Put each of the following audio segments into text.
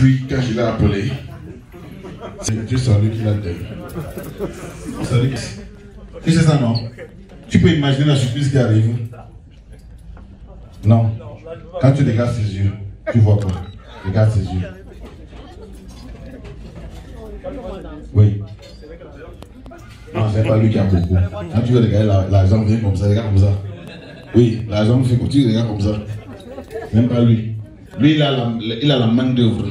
puis, quand je l'ai appelé, c'est Dieu salue qui l'a donné. Salut. Tu sais ça, non? Tu peux imaginer la surprise qui arrive? Non. Quand tu regardes ses yeux, tu vois quoi? Regarde ses yeux. Oui. Non, c'est pas lui qui a beaucoup. Quand tu veux regarder l'argent, vient comme ça, regarde comme ça. Oui, l'argent fait comme tu regardes comme ça. Même pas lui. Lui, il a la main d'œuvre.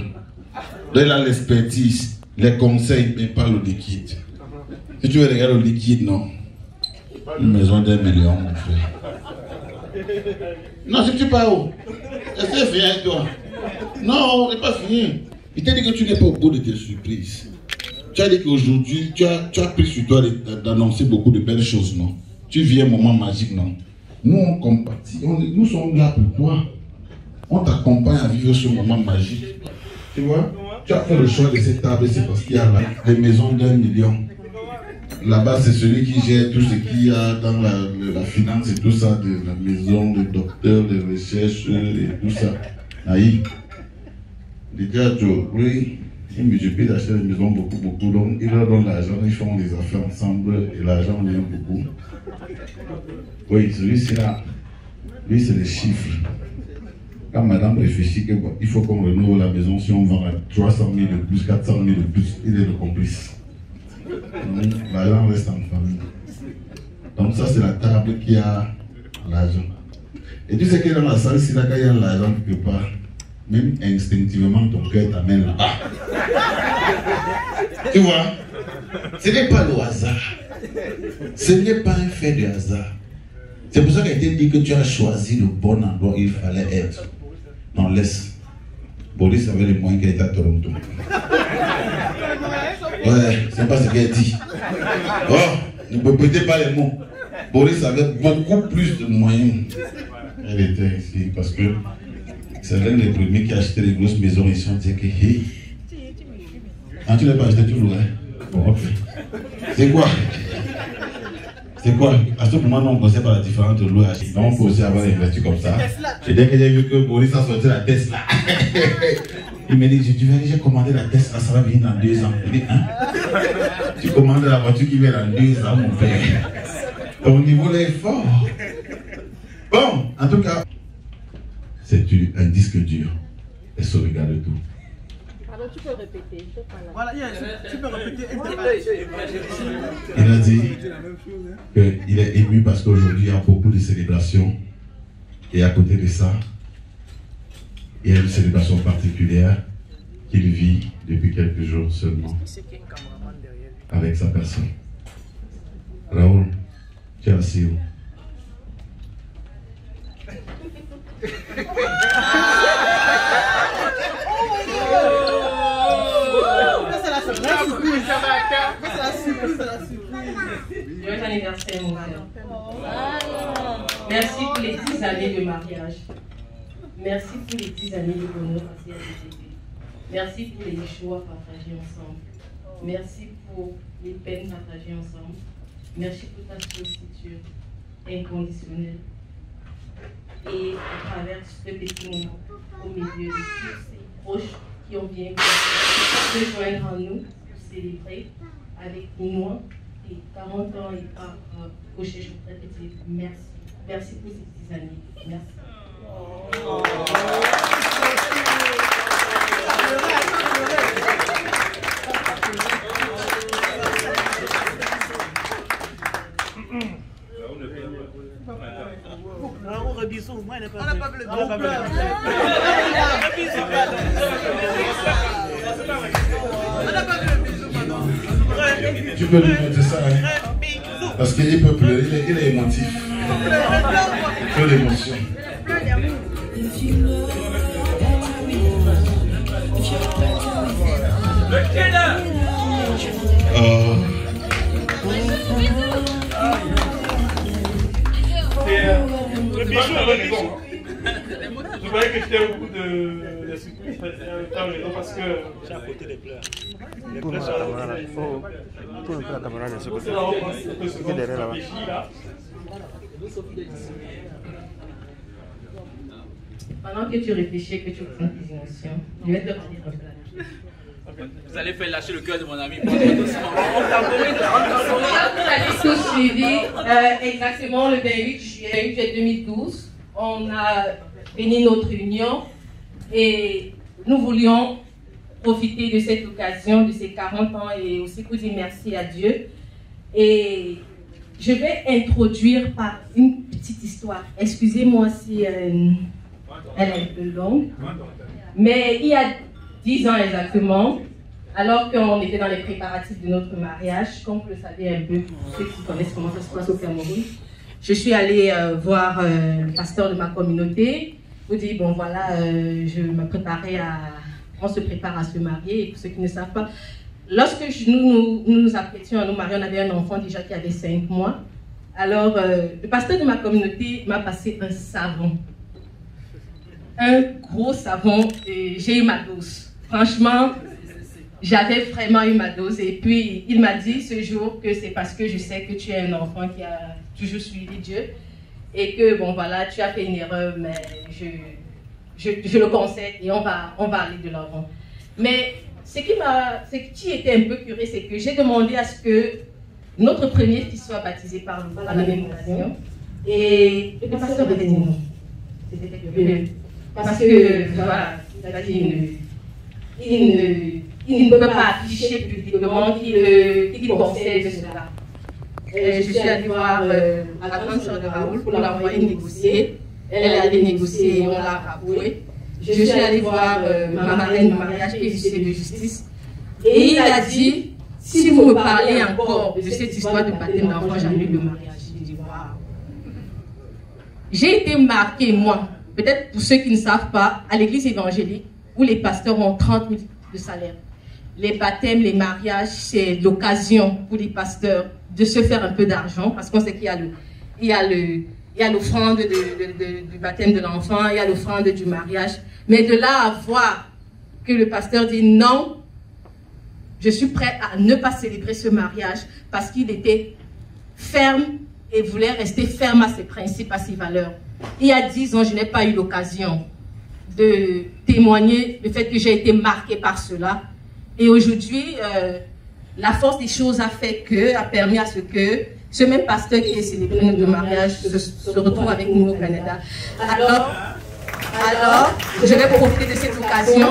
Lui, il a l'expertise, les conseils, mais pas le liquide. Si tu veux regarder le liquide, non. Une maison d'1 million, mon frère. Non, si tu pars où? C'est fini avec toi. Non, on n'est pas fini. Il t'a dit que tu n'es pas au bout de tes surprises. Tu as dit qu'aujourd'hui, tu as pris sur toi d'annoncer beaucoup de belles choses, non? Tu vis un moment magique, non? Nous, on compatit. Nous sommes là pour toi. On t'accompagne à vivre ce moment magique. Tu vois? Tu as fait le choix de cette table, c'est parce qu'il y a des maisons d'1 million. Là-bas, c'est celui qui gère tout ce qu'il y a dans la finance et tout ça, de la maison, le docteur, les recherches et tout ça. Aïe. Les gars, oui, ils multiplient d'acheter des maisons beaucoup. Donc, ils leur donnent l'argent, ils font des affaires ensemble et l'argent vient beaucoup. Oui, celui-ci là, lui, c'est les chiffres. Quand madame réfléchit qu'il faut qu'on renouvelle la maison, si on vend à 300 000 de plus, 400 000 de plus, il est le complice. L'argent reste en famille. Donc ça c'est la table qui a l'argent. Et tu sais que dans la salle, si là, quand il y a l'argent quelque part, même instinctivement ton cœur t'amène là-bas. Tu vois? Ce n'est pas le hasard. Ce n'est pas un fait de hasard. C'est pour ça qu'il a été dit que tu as choisi le bon endroit où il fallait être. Non, laisse. Boris avait les moyens qu'il était à Toronto. Ouais, c'est pas ce qu'il a dit. Oh, ne me répétez pas les mots. Boris avait beaucoup plus de moyens. Elle était ici parce que c'est l'un des premiers qui a acheté les grosses maisons ici. On disait que, hey. Ah, tu l'as pas acheté toujours, hein? Bon, ok. C'est quoi? C'est quoi? À ce moment, on ne connaissait pas la différence de louer et acheter. Donc, on peut aussi avoir investi comme ça. J'ai dit que j'ai vu que Boris a sorti la Tesla. Il m'a dit, j'ai commandé la Tesla, ça va venir dans 2 ans. Il dit, hein? Tu commandes la voiture qui vient dans 2 ans, mon père. Ton niveau là est fort. Bon, en tout cas, c'est un disque dur. Et sauvegarde de tout. Alors tu peux répéter. Voilà, tu peux répéter. Il a dit qu'il est ému parce qu'aujourd'hui il y a beaucoup de célébrations. Et à côté de ça, il y a une célébration particulière qu'il vit depuis quelques jours seulement avec sa personne. Raoul, tu es assis où? Joyeux anniversaire, mon frère. Merci pour les 10 années de mariage. Merci pour les 10 années de bonheur passé avec bébé. Merci pour les choix partagés ensemble. Merci pour les peines partagées ensemble. Merci pour ta sollicitude inconditionnelle. Et à travers ce petit moment, au milieu de tous ces proches qui ont bien se joindre en nous pour célébrer avec moi et 40 ans et par Cocher, je voudrais te dire merci. Merci pour ces 10 années. Merci. On n'a pas vu le bisou. Tu peux lui montrer ça, hein? Parce qu'il peut pleurer, il est émotif. Il fait l'émotion. Le bijou, le bijou. Je voyais que j'étais au bout de surprises parce que j'ai à côté des pleurs. Les pleurs sont là. Il faut un peu la caméra de ce côté. C'est derrière là-bas. Pendant que tu réfléchis, que tu prends tes émotions, je vais te dire un peu la même chose. Vous allez faire lâcher le cœur de mon ami. On a tous suivi exactement le 28 juillet 2012. On a fini notre réunion et nous voulions profiter de cette occasion, de ces 40 ans et aussi pour dire merci à Dieu. Et je vais introduire par une petite histoire. Excusez-moi si elle est un peu longue. Mais il y a 10 ans exactement, alors qu'on était dans les préparatifs de notre mariage, comme vous le savez un peu, pour ceux qui connaissent comment ça se passe au Cameroun, je suis allée voir le pasteur de ma communauté pour dire, bon voilà, je me préparais on se prépare à se marier, et pour ceux qui ne savent pas, lorsque nous nous apprêtions à nous marier, on avait un enfant déjà qui avait 5 mois. Alors, le pasteur de ma communauté m'a passé un savon. Un gros savon, et j'ai eu ma dose. Franchement, j'avais vraiment eu ma dose. Et puis, il m'a dit ce jour que c'est parce que je sais que tu es un enfant qui a toujours suivi Dieu. Et que, bon voilà, tu as fait une erreur, mais je le concède et on va aller de l'avant. Mais ce qui était un peu curieux, c'est que j'ai demandé à ce que notre premier fils soit baptisé par la même occasion. Et le pasteur avait dit non. C'était curieux. Parce que, voilà, il ne peut pas afficher publiquement qu'il concède cela. Je suis allée voir la grande sœur de Raoul pour l'envoyer négocier. Elle est allée négocier et on l'a avoué. Je suis allée voir ma marraine de mariage qui est huissier de justice. Et il a dit, si vous me parlez encore de cette histoire de baptême d'enfant, j'annule le mariage. J'ai dit, waouh. J'ai été marquée, moi, peut-être pour ceux qui ne savent pas, à l'église évangélique, où les pasteurs ont 30 000 de salaire. Les baptêmes, les mariages, c'est l'occasion pour les pasteurs de se faire un peu d'argent, parce qu'on sait qu'il y a l'offrande du baptême de l'enfant, il y a l'offrande du mariage. Mais de là à voir que le pasteur dit non, je suis prêt à ne pas célébrer ce mariage parce qu'il était ferme et voulait rester ferme à ses principes, à ses valeurs. Il y a 10 ans, je n'ai pas eu l'occasion de témoigner le fait que j'ai été marquée par cela. Et aujourd'hui, la force des choses a permis à ce que ce même pasteur qui est célébré notre mariage se retrouve avec nous au Canada. Alors, je vais profiter de cette occasion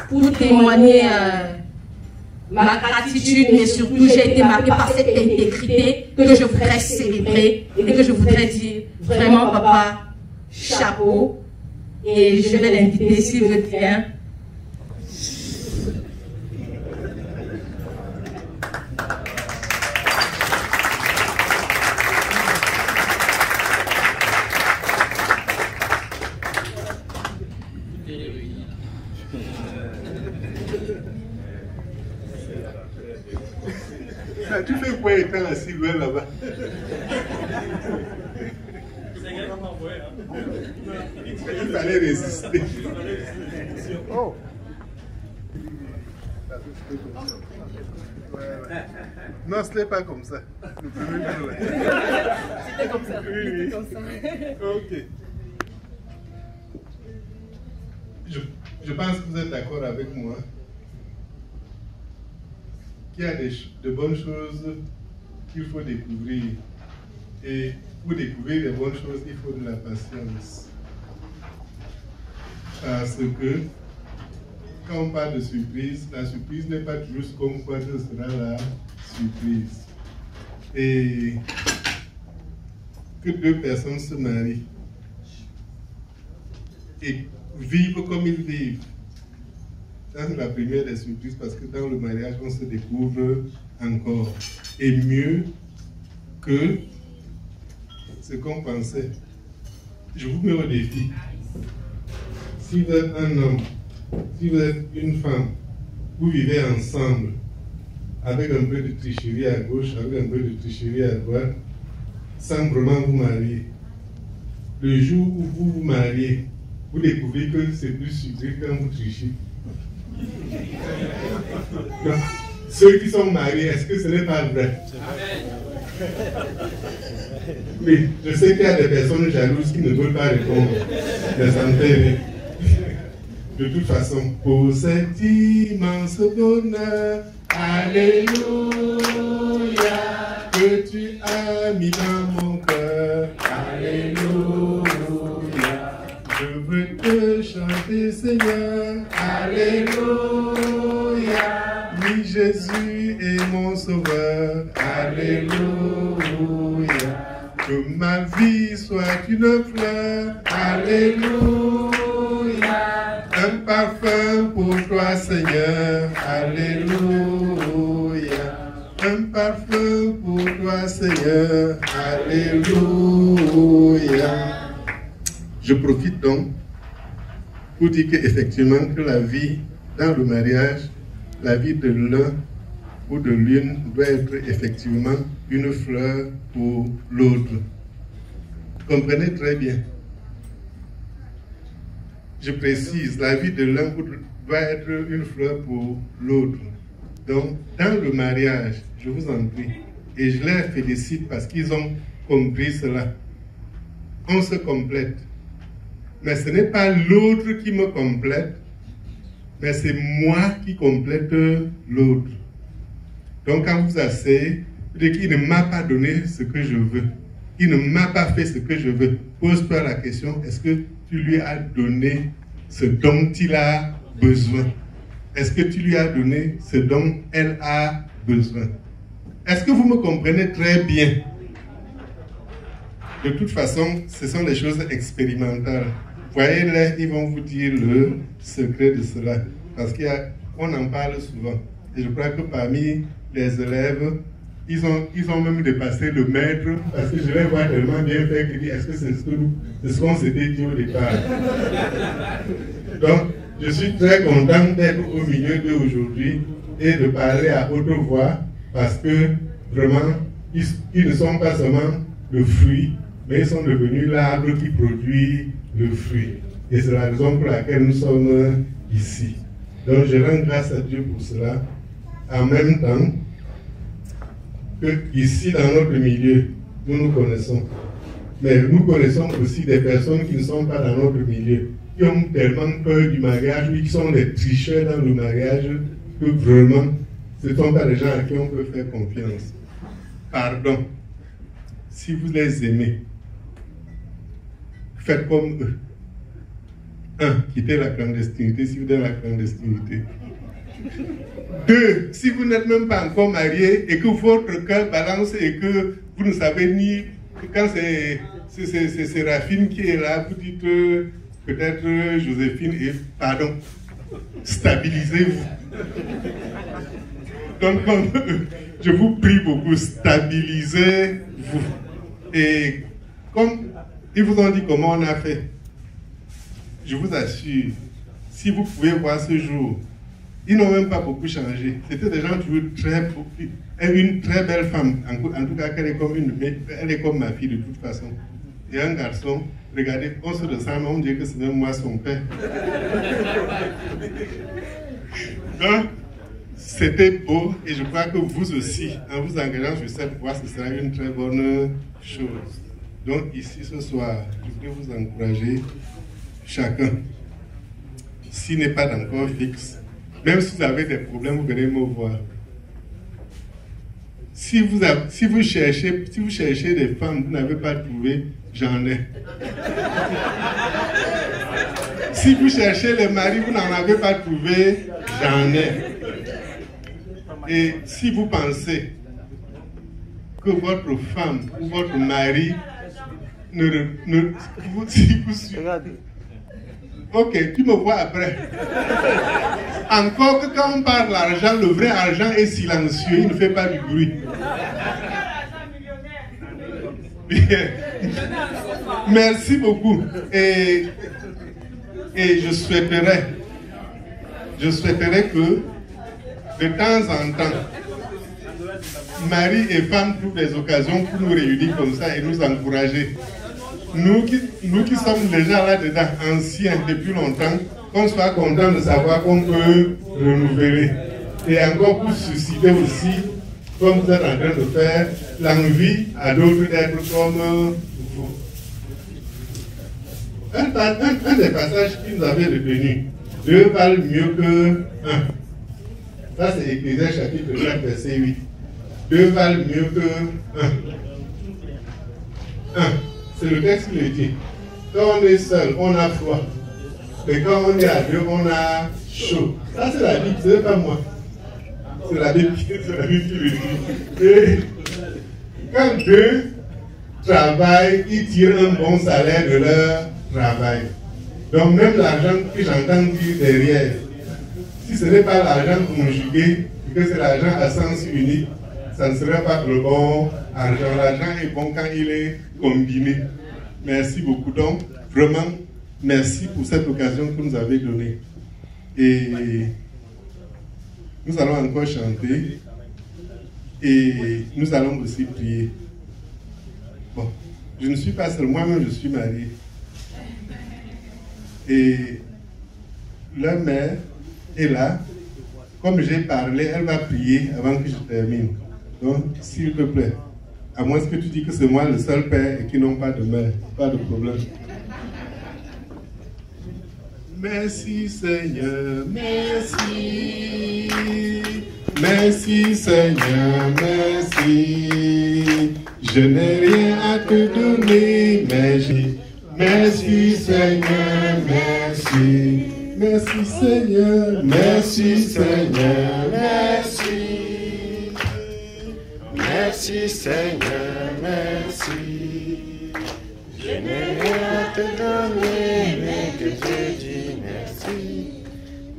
pour témoigner ma gratitude, mais surtout j'ai été marquée par cette intégrité que je voudrais célébrer et que je voudrais dire vraiment papa, chapeau. Et je vais l'inviter s'il veut bien. Tu fais quoi étant assis loin là-bas? Il fallait résister. Oh. Non, ce n'est pas comme ça. C'était comme ça. Oui. Comme ça. Ok. Je pense que vous êtes d'accord avec moi qu'il y a de bonnes choses qu'il faut découvrir. Et pour découvrir les bonnes choses, il faut de la patience. Parce que quand on parle de surprise, la surprise n'est pas toujours ce qu'on croit que sera la surprise. Et que 2 personnes se marient et vivent comme ils vivent. Ça, c'est la première des surprises parce que dans le mariage, on se découvre encore. Et mieux que ce qu'on pensait. Je vous mets au défi. Si vous êtes un homme, si vous êtes une femme, vous vivez ensemble avec un peu de tricherie à gauche, avec un peu de tricherie à droite, sans vraiment vous marier. Le jour où vous vous mariez, vous découvrez que c'est plus subtil quand vous trichez. Donc, ceux qui sont mariés, est-ce que ce n'est pas vrai? Mais je sais qu'il y a des personnes jalouses qui ne veulent pas répondre. Mais ça me fait rire. De toute façon, pour cet immense bonheur, alléluia, que tu as mis dans mon cœur, alléluia. Je veux te chanter, Seigneur, alléluia. Oui, Jésus est mon sauveur, alléluia. Que ma vie soit une fleur, alléluia. Un parfum pour toi, Seigneur, alléluia. Un parfum pour toi, Seigneur, alléluia. Je profite donc pour dire qu'effectivement que la vie dans le mariage, la vie de l'un ou de l'une doit être effectivement une fleur pour l'autre. Comprenez très bien. Je précise, la vie de l'un doit être une fleur pour l'autre. Donc, dans le mariage, je vous en prie, et je les félicite parce qu'ils ont compris cela. On se complète. Mais ce n'est pas l'autre qui me complète, mais c'est moi qui complète l'autre. Donc, quand vous asseyez, vous dites qu'il ne m'a pas donné ce que je veux. Il ne m'a pas fait ce que je veux. Pose-toi la question, est-ce que tu lui as donné ce dont il a besoin? Est-ce que tu lui as donné ce dont elle a besoin? Est-ce que vous me comprenez très bien? De toute façon, ce sont des choses expérimentales. Voyez-les, ils vont vous dire le secret de cela. Parce qu'on en parle souvent. Et je crois que parmi les élèves, ils ont même dépassé le maître parce que je les vois tellement bien faire qu'ils disent est-ce que c'est ce qu'on s'était dit au départ? Donc, je suis très content d'être au milieu d'eux aujourd'hui et de parler à haute voix parce que vraiment, ils ne sont pas seulement le fruit, mais ils sont devenus l'arbre qui produit le fruit. Et c'est la raison pour laquelle nous sommes ici. Donc, je rends grâce à Dieu pour cela. En même temps, que ici dans notre milieu, nous nous connaissons. Mais nous connaissons aussi des personnes qui ne sont pas dans notre milieu, qui ont tellement peur du mariage, qui sont des tricheurs dans le mariage, que vraiment, ce ne sont pas des gens à qui on peut faire confiance. Pardon. Si vous les aimez, faites comme eux. 1. Quittez la clandestinité si vous êtes dans la clandestinité. 2. Si vous n'êtes même pas encore marié et que votre cœur balance et que vous ne savez ni... Quand c'est Séraphine qui est là, vous dites peut-être Joséphine et... Pardon. Stabilisez-vous. Donc, je vous prie beaucoup, stabilisez-vous. Et comme ils vous ont dit comment on a fait, je vous assure, si vous pouvez voir ce jour, ils n'ont même pas beaucoup changé. C'était des gens toujours une très belle femme. En tout cas, elle est comme ma fille de toute façon. Et un garçon, regardez, on se ressemble, on dit que c'est même moi son père. Donc, c'était beau et je crois que vous aussi, en vous engageant sur cette voie, ce sera une très bonne chose. Donc ici ce soir, je voudrais vous encourager chacun, s'il n'est pas encore fixe, même si vous avez des problèmes, vous venez me voir. Si vous cherchez des femmes, vous n'avez pas trouvé, j'en ai. Si vous cherchez les maris, vous n'en avez pas trouvé, j'en ai. Et si vous pensez que votre femme ou votre mari ok, tu me vois après. Encore que quand on parle d'argent, le vrai argent est silencieux, il ne fait pas du bruit. Bien. Merci beaucoup. Et je souhaiterais que de temps en temps, mari et femme trouvent des occasions pour nous réunir comme ça et nous encourager. Nous qui sommes déjà là-dedans, anciens depuis longtemps, qu'on soit content de savoir qu'on peut renouveler. Et encore pour susciter aussi, comme vous êtes en train de faire, l'envie à d'autres d'être comme vous. Un des passages qui nous avait retenu, 2 valent mieux que 1. Ça, c'est Ecclésiaste chapitre 4, verset 8. 2 valent mieux que 1. 1. C'est le texte qui le dit. Quand on est seul, on a froid. Mais quand on est à 2, on a chaud. Ça, c'est la Bible, ce n'est pas moi. C'est la Bible qui le dit. Et quand 2 travaillent, ils tirent un bon salaire de leur travail. Donc même l'argent que j'entends dire derrière, si ce n'est pas l'argent conjugué, que c'est l'argent à sens unique, ça ne serait pas le bon argent. L'argent est bon quand il est combiné. Merci beaucoup. Donc, vraiment, merci pour cette occasion que vous avez donnée. Et nous allons encore chanter et nous allons aussi prier. Bon, je ne suis pas seul, moi-même je suis marié. Et leur mère est là. Comme j'ai parlé, elle va prier avant que je termine. Donc, s'il te plaît, à moins que tu dis que c'est moi le seul père et qu'ils n'ont pas de mère, pas de problème. Merci Seigneur, merci. Merci Seigneur, merci. Je n'ai rien à te donner, mais j'ai. Merci Seigneur, merci. Merci Seigneur, merci Seigneur, merci. Merci Seigneur, merci. Je n'ai rien à te donner, mais que je dis merci.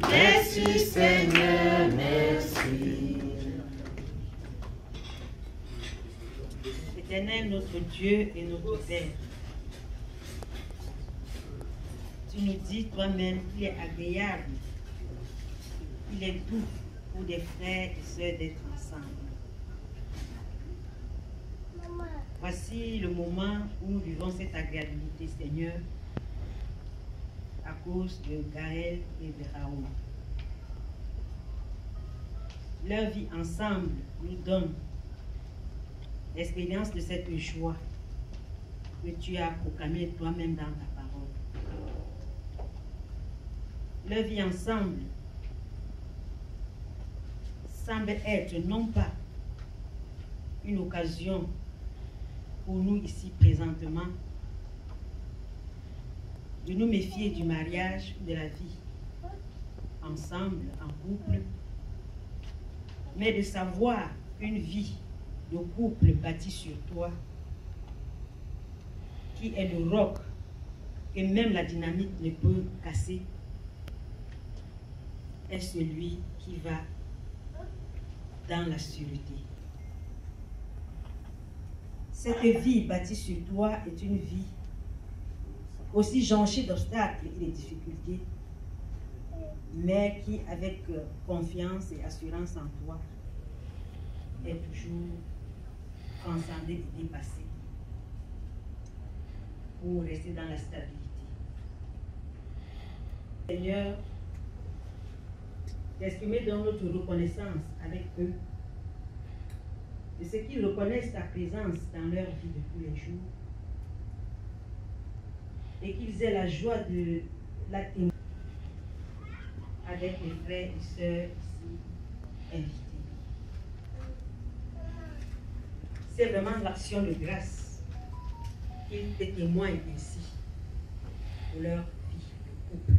Merci Seigneur, merci. Éternel, notre Dieu et notre Père, tu nous dis toi-même qu'il est agréable, il est doux pour des frères et sœurs d'être ensemble. Voici le moment où nous vivons cette agréabilité, Seigneur, à cause de Gaël et de Raoul. Leur vie ensemble nous donne l'expérience de cette joie que tu as proclamée toi-même dans ta parole. Leur vie ensemble semble être non pas une occasion pour nous ici présentement de nous méfier du mariage ou de la vie ensemble, en couple, mais de savoir qu'une vie de couple bâtie sur toi, qui est le roc que même la dynamite ne peut casser, est celui qui va dans la sûreté. Cette vie bâtie sur toi est une vie aussi jonchée d'obstacles et de difficultés, mais qui, avec confiance et assurance en toi, est toujours transcendée et dépassée pour rester dans la stabilité. Seigneur, d'exprimer dans notre reconnaissance avec eux de ce qu'ils reconnaissent ta présence dans leur vie de tous les jours et qu'ils aient la joie de la témoigner avec les frères et sœurs ici invités. C'est vraiment l'action de grâce qu'ils te témoignent ainsi pour leur vie de couple.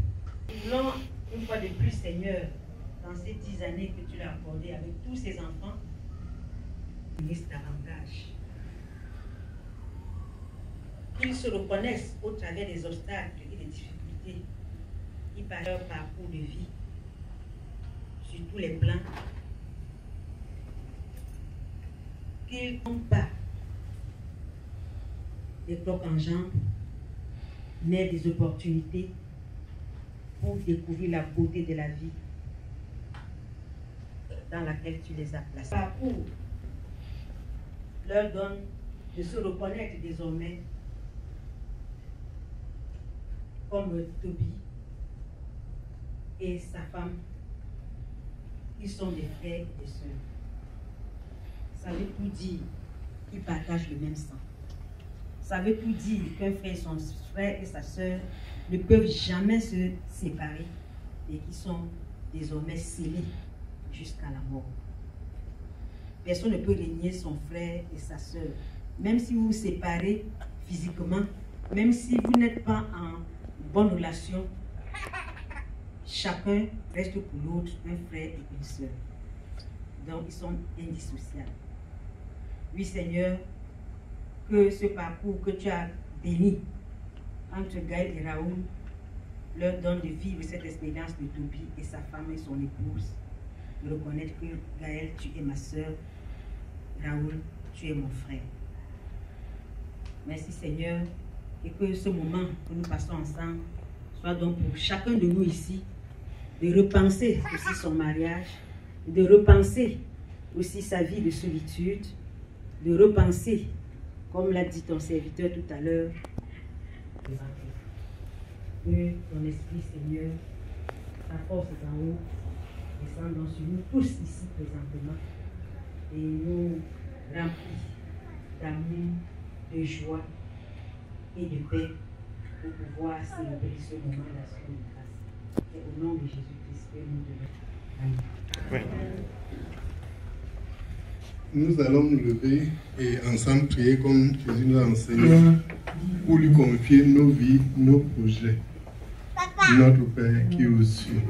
Nous voulons une fois de plus, Seigneur, dans ces 10 années que tu l'as accordées avec tous ces enfants, unissent davantage. Qu'ils se reconnaissent au travers des obstacles et des difficultés qui par leur parcours de vie, sur tous les plans, qu'ils n'ont pas des blocs en jambes, mais des opportunités pour découvrir la beauté de la vie dans laquelle tu les as placés. Le parcours leur donne de se reconnaître désormais comme Toby et sa femme, qui sont des frères et des sœurs. Ça veut tout dire qu'ils partagent le même sang. Ça veut tout dire qu'un frère et son frère et sa sœur ne peuvent jamais se séparer et qui sont désormais scellés jusqu'à la mort. Personne ne peut régner son frère et sa sœur, même si vous vous séparez physiquement, même si vous n'êtes pas en bonne relation, chacun reste pour l'autre un frère et une sœur. Donc ils sont indissociables. Oui Seigneur, que ce parcours que tu as béni entre Gaël et Raoul leur donne de vivre cette expérience de Toby et sa femme et son épouse, de reconnaître que Gaël, tu es ma sœur, Raoul, tu es mon frère. Merci Seigneur, et que ce moment que nous passons ensemble soit donc pour chacun de nous ici de repenser aussi son mariage, de repenser aussi sa vie de solitude, de repenser, comme l'a dit ton serviteur tout à l'heure, que ton esprit Seigneur, ta force d'en haut, descende sur nous tous ici présentement et nous remplit d'amour, de joie et de paix pour pouvoir célébrer ce moment d'action de grâce. C'est au nom de Jésus-Christ que nous devons. Amen. Nous allons nous lever et ensemble prier comme Jésus nous a enseigné pour lui confier nos vies, nos projets. Notre Père qui est aux cieux,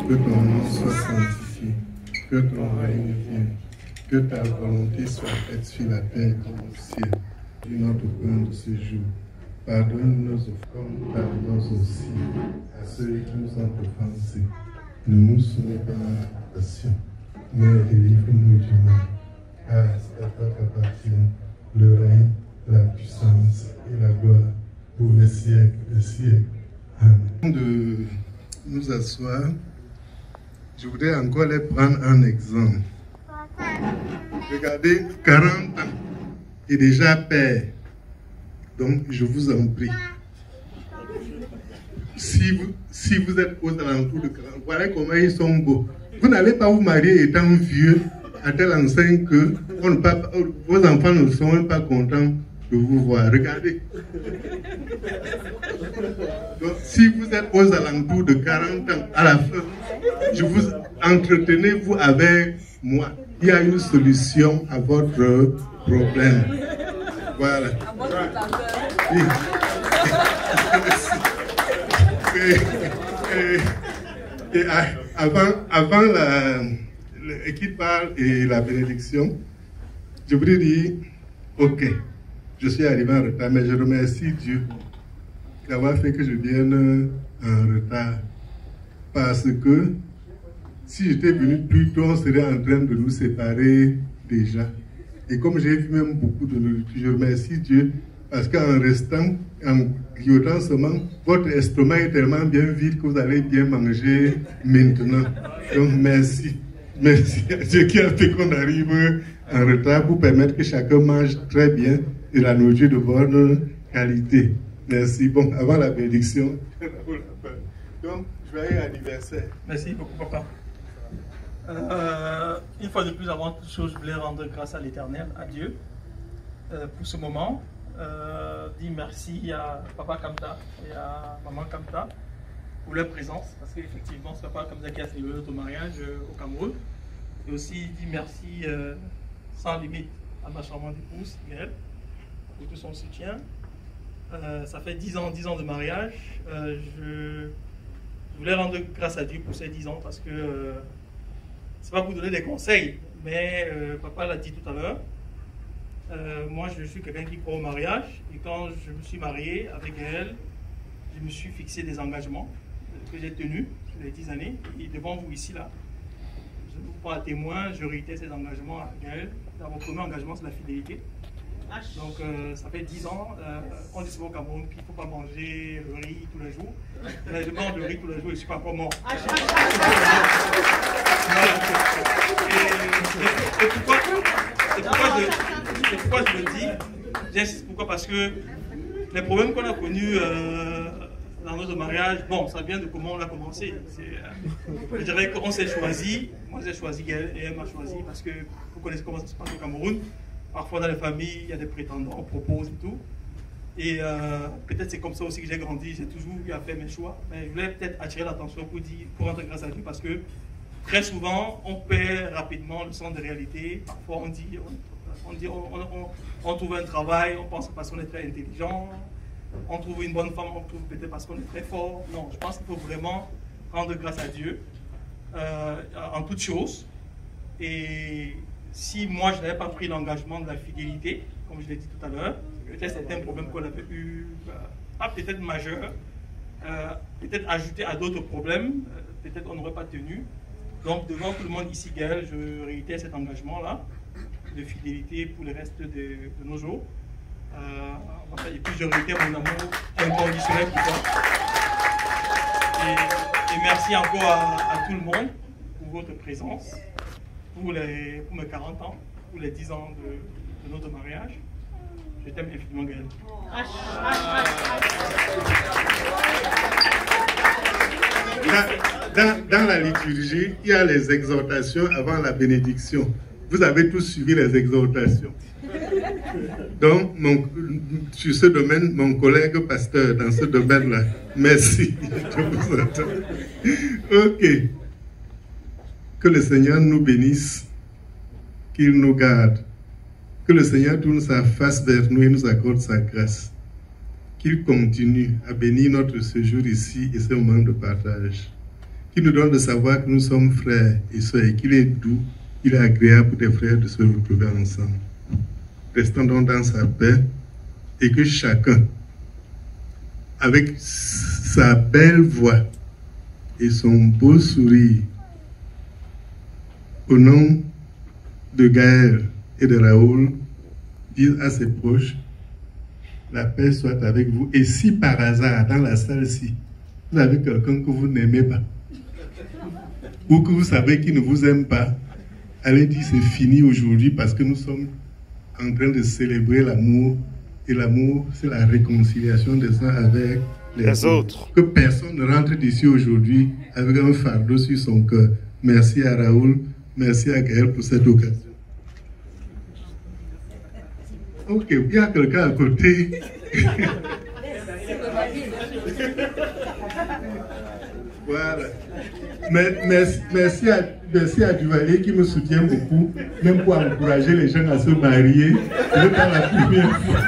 que ton nom soit sanctifié, que ton règne vienne, que ta volonté soit faite sur la terre comme au ciel. Notre pain de ce jour, pardonne nos offenses comme nous pardonnons aussi à ceux qui nous ont offensés. Ne nous soumets pas à la tentation, mais délivre-nous du mal. Car c'est à toi qu'appartient le règne, la puissance et la gloire pour les siècles des siècles. Amen. De nous asseoir, je voudrais encore les prendre un exemple. Regardez, 40 ans et déjà père. Donc, je vous en prie. Si vous êtes aux alentours de 40, voilà comment ils sont beaux. Vous n'allez pas vous marier étant vieux à telle enseigne que vos enfants ne sont même pas contents de vous voir. Regardez. Donc, si vous êtes aux alentours de 40 ans, à la fin, je vous entretenez-vous avec moi. Il y a une solution à votre problème. Voilà. Oui. Et avant qu'il parle et la bénédiction, je voudrais dire, ok, je suis arrivé en retard, mais je remercie Dieu d'avoir fait que je vienne en retard. Parce que si j'étais venu plus tôt, on serait en train de nous séparer déjà. Et comme j'ai vu même beaucoup de nourriture, je remercie Dieu parce qu'en restant, en grignotant seulement, votre estomac est tellement bien vide que vous allez bien manger maintenant. Donc merci. Merci à Dieu qui a fait qu'on arrive en retard pour permettre que chacun mange très bien et la nourriture de bonne qualité. Merci. Bon, avant la bénédiction, donc, joyeux anniversaire. Merci beaucoup, papa. Une fois de plus, avant toute chose, je voulais rendre grâce à l'Éternel, à Dieu, pour ce moment. Dire merci à Papa Kamta et à Maman Kamta pour leur présence, parce qu'effectivement, c'est Papa Kamta qui a célébré notre mariage au Cameroun. Et aussi dire merci sans limite à ma charmante épouse, Gaëlle, pour tout son soutien. Ça fait 10 ans de mariage. Je voulais rendre grâce à Dieu pour ces 10 ans parce que c'est pas pour donner des conseils, mais papa l'a dit tout à l'heure. Moi, je suis quelqu'un qui croit au mariage et quand je me suis marié avec elle, je me suis fixé des engagements que j'ai tenus sur les 10 années et devant vous ici là. Je vous prends à témoin, je réitère ces engagements à Gaëlle. Mon premier engagement, c'est la fidélité. Donc, ça fait 10 ans, on dit souvent au Cameroun qu'il ne faut pas manger le riz tous les jours. Mais je mange le riz tous les jours et je ne suis pas encore mort. Et pourquoi je le dis? J'insiste pourquoi? Parce que les problèmes qu'on a connus dans notre mariage, bon, ça vient de comment on a commencé. Je dirais qu'on s'est choisi, moi j'ai choisi Gaëlle et elle m'a choisi parce que vous connaissez comment ça se passe au Cameroun. Parfois dans les familles, il y a des prétendants, on propose et tout. Et peut-être c'est comme ça aussi que j'ai grandi, j'ai toujours eu à faire mes choix. Mais je voulais peut-être attirer l'attention pour rendre grâce à Dieu parce que très souvent, on perd rapidement le sens de réalité. Parfois, on trouve un travail, on pense parce qu'on est très intelligent. On trouve une bonne femme, on trouve peut-être parce qu'on est très fort. Non, je pense qu'il faut vraiment rendre grâce à Dieu en toutes choses. Et si moi, je n'avais pas pris l'engagement de la fidélité, comme je l'ai dit tout à l'heure, peut-être c'était un problème qu'on avait eu, pas peut-être majeur, peut-être ajouté à d'autres problèmes, peut-être on n'aurait pas tenu. Donc, devant tout le monde ici, Gaël, je réitère cet engagement-là de fidélité pour le reste de nos jours. Et puis, je réitère mon amour inconditionnel pour toi. Et merci encore à tout le monde pour votre présence, pour mes 40 ans, pour les 10 ans de notre mariage. Je t'aime infiniment, Gaël. Dans la liturgie, il y a les exhortations avant la bénédiction. Vous avez tous suivi les exhortations. Donc, sur ce domaine, mon collègue pasteur, dans ce domaine-là, merci. Je vous entends. Ok. Que le Seigneur nous bénisse, qu'il nous garde. Que le Seigneur tourne sa face vers nous et nous accorde sa grâce. Qu'il continue à bénir notre séjour ici et ce moment de partage. Qu'il nous donne de savoir que nous sommes frères et sœurs et qu'il est doux, il est agréable pour des frères de se retrouver ensemble. Restons donc dans sa paix et que chacun, avec sa belle voix et son beau sourire, au nom de Gaël et de Raoul, dise à ses proches, la paix soit avec vous. Et si par hasard, dans la salle-ci, vous avez quelqu'un que vous n'aimez pas, ou que vous savez qu'il ne vous aime pas, allez dire c'est fini aujourd'hui parce que nous sommes en train de célébrer l'amour. Et l'amour, c'est la réconciliation des uns avec les autres. Que personne ne rentre d'ici aujourd'hui avec un fardeau sur son cœur. Merci à Raoul, merci à Gaël pour cette occasion. Ok, il y a quelqu'un à côté. Voilà. Merci à Duvalier qui me soutient beaucoup, même pour encourager les jeunes à se marier. C'est pas la première fois.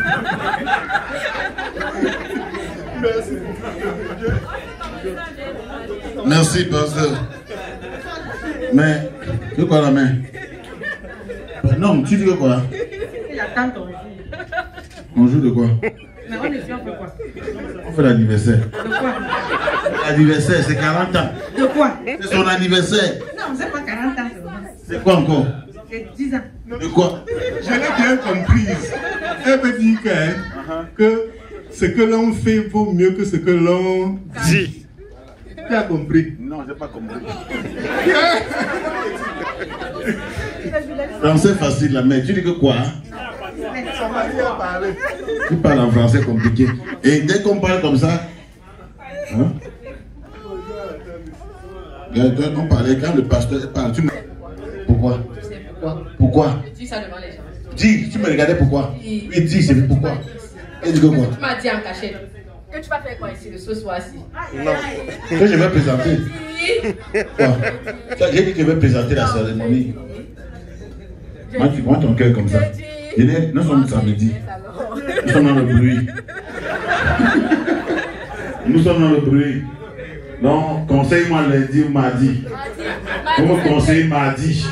Merci. Merci, pasteur. Mais, c'est quoi la main? Non, tu dis que quoi? Il attend ton jour. On joue de quoi? Mais on est sûr, on fait quoi? On fait l'anniversaire. De quoi? L'anniversaire, c'est 40 ans. De quoi? C'est son anniversaire. Non, c'est pas 40 ans. C'est quoi encore? C'est 10 ans. De quoi? Je l'ai bien comprise. Elle veut dire que ce que l'on fait vaut mieux que ce que l'on dit. Tu as compris? Non, je n'ai pas compris. Français facile, là, mais tu dis que quoi? Tu parles en français compliqué. Et dès qu'on parle comme ça, hein? On parlait quand le pasteur parle. Pourquoi? Pourquoi? Dis ça devant les gens. Dis, tu me regardais pourquoi? Et dis, c'est pourquoi? Et dis que quoi? Tu m'as dit en cachette que tu vas faire quoi ici ce soir-ci? Non. Que je vais présenter. Quoi? J'ai dit que je vais présenter la cérémonie. Moi, tu prends ton cœur comme ça. Nous sommes samedi. Nous sommes dans le bruit. Nous sommes dans le bruit. Donc, conseille-moi lundi ou mardi. Vous me conseillez mardi.